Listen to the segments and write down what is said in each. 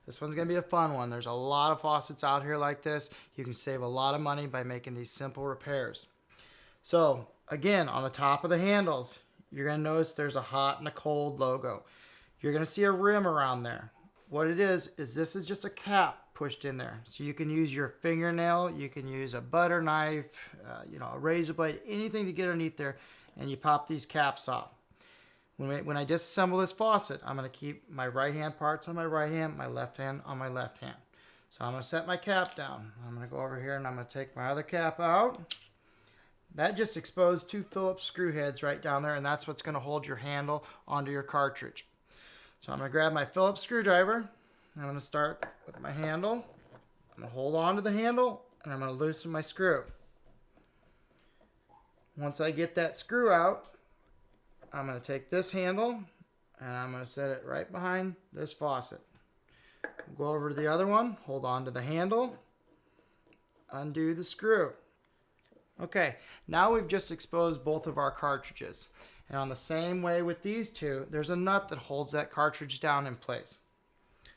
This one's going to be a fun one. There's a lot of faucets out here like this. You can save a lot of money by making these simple repairs. So again, on the top of the handles, you're going to notice there's a hot and a cold logo. You're going to see a rim around there. What it is this is just a cap pushed in there. So you can use your fingernail, you can use a butter knife, a razor blade, anything to get underneath there, and you pop these caps off. When I disassemble this faucet, I'm going to keep my right hand parts on my right hand, my left hand on my left hand. So I'm going to set my cap down. I'm going to go over here and I'm going to take my other cap out. That just exposed 2 Phillips screw heads right down there, and that's what's going to hold your handle onto your cartridge. So I'm going to grab my Phillips screwdriver. I'm going to start with my handle. I'm going to hold on to the handle, and I'm going to loosen my screw. Once I get that screw out, I'm going to take this handle, and I'm going to set it right behind this faucet. Go over to the other one, hold on to the handle, undo the screw. Okay, now we've just exposed both of our cartridges. And on the same way with these two, there's a nut that holds that cartridge down in place.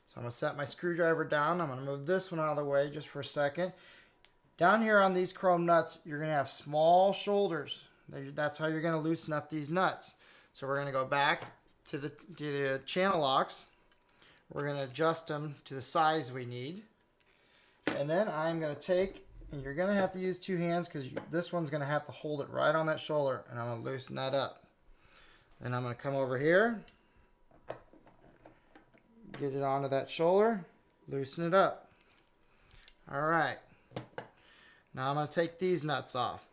So I'm going to set my screwdriver down. I'm going to move this one out of the way just for a second. Down here on these chrome nuts, you're going to have small shoulders. That's how you're going to loosen up these nuts. So we're going to go back to the channel locks. We're going to adjust them to the size we need. And then I'm going to take, and you're going to have to use 2 hands because this one's going to have to hold it right on that shoulder, and I'm going to loosen that up. Then I'm going to come over here, get it onto that shoulder, loosen it up. All right. Now I'm going to take these nuts off.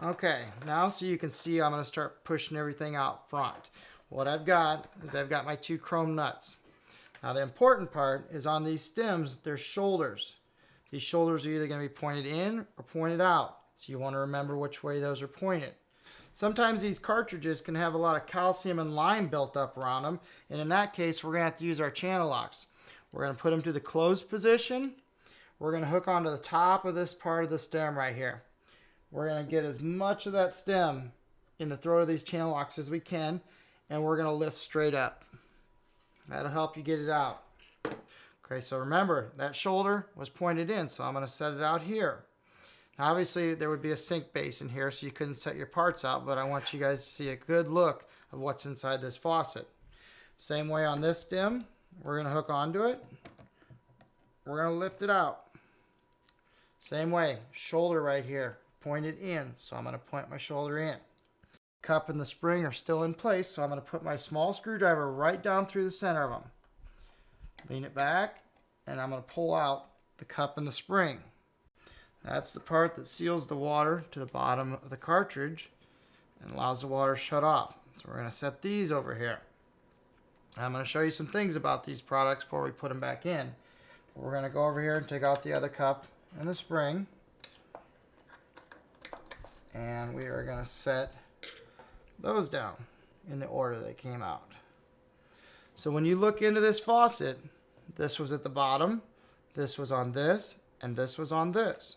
Okay, now so you can see I'm going to start pushing everything out front. What I've got is I've got my 2 chrome nuts. Now the important part is on these stems, there's shoulders. These shoulders are either going to be pointed in or pointed out. So you want to remember which way those are pointed. Sometimes these cartridges can have a lot of calcium and lime built up around them. And in that case, we're going to have to use our channel locks. We're going to put them to the closed position. We're going to hook onto the top of this part of the stem right here. We're going to get as much of that stem in the throat of these channel locks as we can. And we're going to lift straight up. That'll help you get it out. Okay, so remember, that shoulder was pointed in, so I'm going to set it out here. Now, obviously, there would be a sink basin here, so you couldn't set your parts out, but I want you guys to see a good look of what's inside this faucet. Same way on this stem, we're going to hook onto it. We're going to lift it out. Same way, shoulder right here, pointed in, so I'm going to point my shoulder in. Cup and the spring are still in place, so I'm going to put my small screwdriver right down through the center of them. Lean it back, and I'm going to pull out the cup and the spring. That's the part that seals the water to the bottom of the cartridge and allows the water to shut off. So we're going to set these over here. I'm going to show you some things about these products before we put them back in. We're going to go over here and take out the other cup and the spring. And we are going to set those down in the order they came out. So when you look into this faucet, this was at the bottom, this was on this, and this was on this.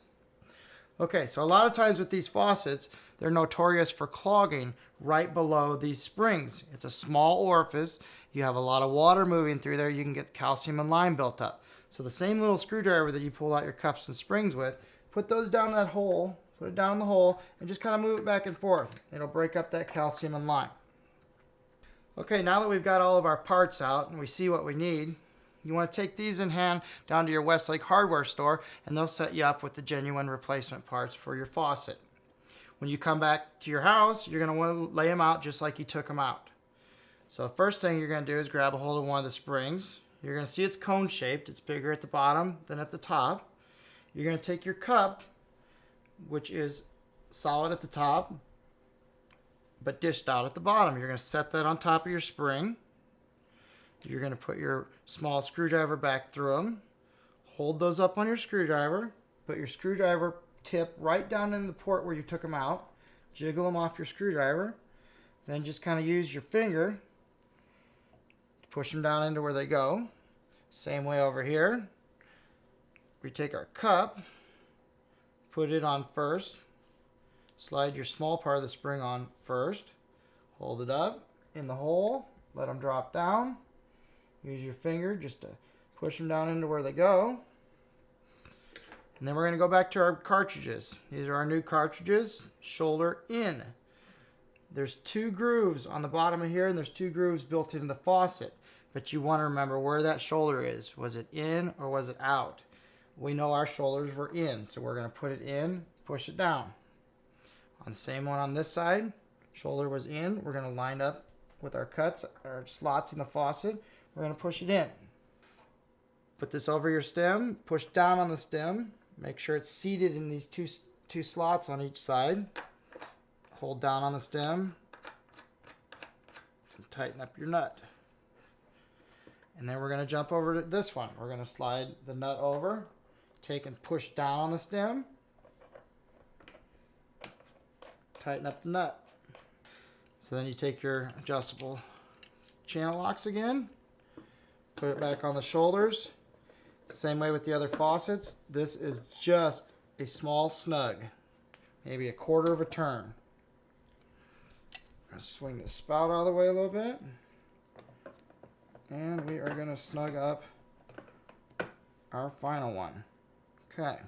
Okay, so a lot of times with these faucets, they're notorious for clogging right below these springs. It's a small orifice. You have a lot of water moving through there. You can get calcium and lime built up. So the same little screwdriver that you pull out your cups and springs with, put those down that hole, put it down the hole, and just kind of move it back and forth. It'll break up that calcium and lime. Okay, now that we've got all of our parts out and we see what we need, you want to take these in hand down to your Westlake hardware store, and they'll set you up with the genuine replacement parts for your faucet. When you come back to your house, you're going to want to lay them out just like you took them out. So the first thing you're going to do is grab a hold of one of the springs. You're going to see it's cone shaped. It's bigger at the bottom than at the top. You're going to take your cup, which is solid at the top, but dished out at the bottom. You're going to set that on top of your spring. You're going to put your small screwdriver back through them. Hold those up on your screwdriver. Put your screwdriver tip right down in the port where you took them out. Jiggle them off your screwdriver. Then just kind of use your finger to push them down into where they go. Same way over here. We take our cup, put it on first. Slide your small part of the spring on first. Hold it up in the hole. Let them drop down. Use your finger just to push them down into where they go. And then we're going to go back to our cartridges. These are our new cartridges, shoulder in. There's 2 grooves on the bottom of here, and there's 2 grooves built into the faucet. But you want to remember where that shoulder is. Was it in or was it out? We know our shoulders were in, so we're going to put it in, push it down. On the same one on this side, shoulder was in. We're going to line up with our cuts, our slots in the faucet. We're going to push it in. Put this over your stem, push down on the stem. Make sure it's seated in these two slots on each side. Hold down on the stem and tighten up your nut. And then we're going to jump over to this one. We're going to slide the nut over, take and push down on the stem, tighten up the nut. So then you take your adjustable channel locks again, put it back on the shoulders. Same way with the other faucets. This is just a small snug, maybe a quarter of a turn. Let's swing the spout out of the way a little bit. And we are going to snug up our final one. Okay.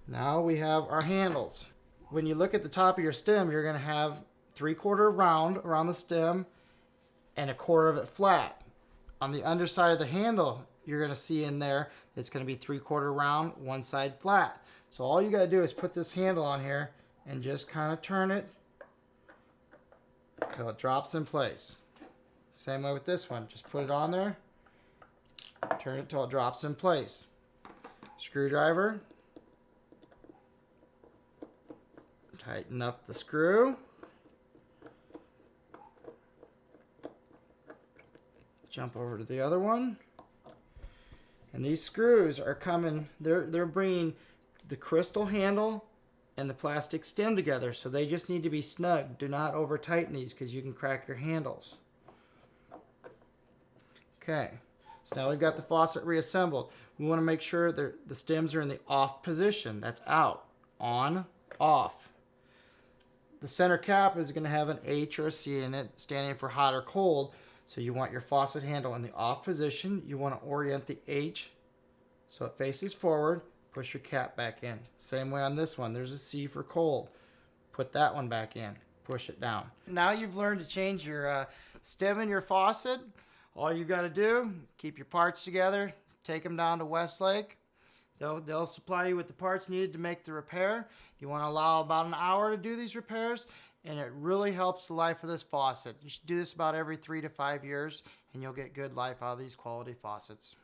Now we have our handles. When you look at the top of your stem, you're going to have 3/4 round around the stem and 1/4 of it flat. On the underside of the handle, you're going to see in there, it's going to be 3/4 round, one side flat. So all you got to do is put this handle on here and just kind of turn it until it drops in place. Same way with this one. Just put it on there, turn it till it drops in place. Screwdriver. Tighten up the screw. Jump over to the other one. And these screws are coming, they're bringing the crystal handle and the plastic stem together, so they just need to be snug. Do not over tighten these because you can crack your handles. Okay, so now we've got the faucet reassembled. We want to make sure that the stems are in the off position. That's out, on, off. The center cap is going to have an H or a C in it, standing for hot or cold. So you want your faucet handle in the off position. You want to orient the H so it faces forward. Push your cap back in. Same way on this one. There's a C for cold. Put that one back in. Push it down. Now you've learned to change your stem in your faucet. All you got to do, keep your parts together, take them down to Westlake. They'll supply you with the parts needed to make the repair. You want to allow about an hour to do these repairs, and it really helps the life of this faucet. You should do this about every 3 to 5 years, and you'll get good life out of these quality faucets.